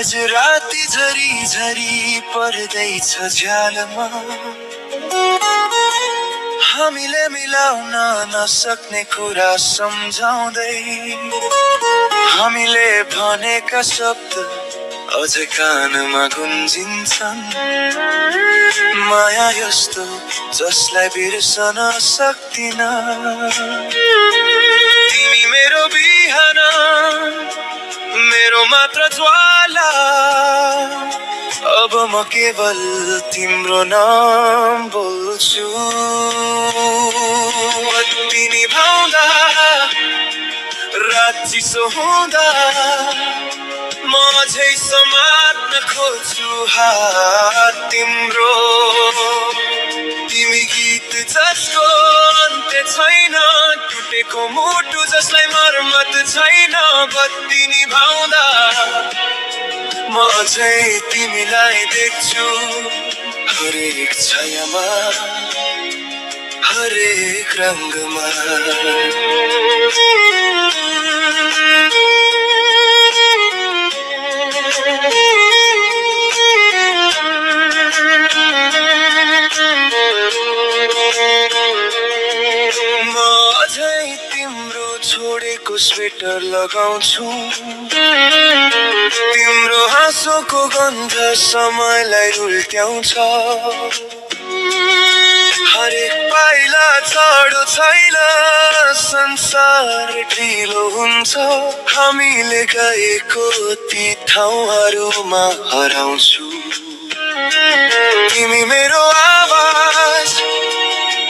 आज राति झरी झरी पर्दैछ झ्यालमा हामीले मिलाउन नसक्ने कुरा सम्झाउँदै हामीले भनेका शब्द अझ कानमा गुन्जिन्छन् माया यस्तो जसलाई बिर्सन सक्दिन तिमी मेरो बिहान मेरो मात्र ज्वाला अब म केवल तिम्रो नाम बोल्छु बत्ती निभाउँदा रात चिसो हुँदा म अझै समात्न खोज्छु हात तिम्रो तिमी गीत जसको अन्त्य छैन टुटेको मुटु जसलाई मर्मत छैन बत्ती निभाउँदा म अझै तिमीलाई देख्छु हरेक छायामा हरेक रङ्गमा म अझै तिम्रो छोडेको स्वेटर लगाउँछु तिम्रो हाँसोको गन्ध समयलाई उल्ट्याउँछ हरेक पाइला छाडो छैन संसार ढिलो हुन्छ हामीले गएको ती ठाउँहरूमा हराउँछु तिमी मेरो आवाज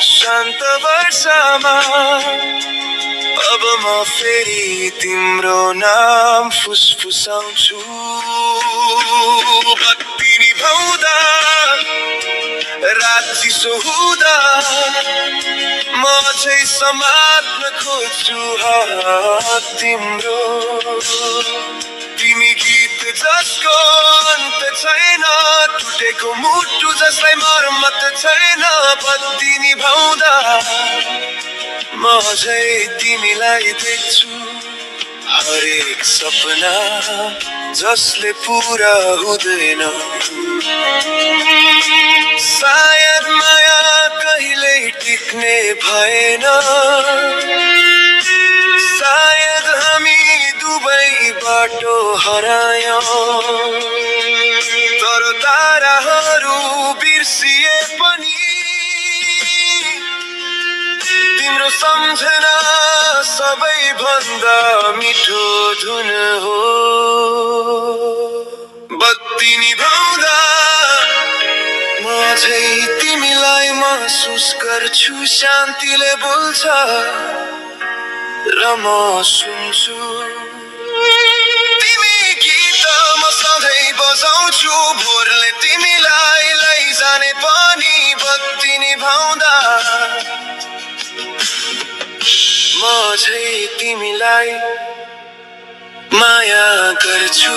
शान्त वर्षामा अब म फेरि तिम्रो नाम फुसफुसाउँछु बत्ती निभाउँदा रात चिसो हुँदा म अझै समात्न खोज्छु हात तिम्रो तिमी गीत जसको अन्त छैन टुटेको मुटु जसलाई मर्मत छैन बत्ती निभाउँदा म अझै तिमीलाई देख्छु हरेक सपना जसले पूरा हुँदैन सायद माया कहिल्यै टिक्ने भएन सायद हामी दुवै बाटो हरायौं तर ताराहरू बिर्सिए पनि तिम्रो सम्झना सबैभन्दा मिठो धुन हो बत्ती निभाउँदा म अझै तिमीलाई महसुस गर्छु शान्तिले बोल्छ र म सुन्छु तिमी गीत म सधैँ बजाउँछु भोरले तिमीलाई लैजाने पनि बत्ती निभाउँदा म अझै तिमीलाई माया गर्छु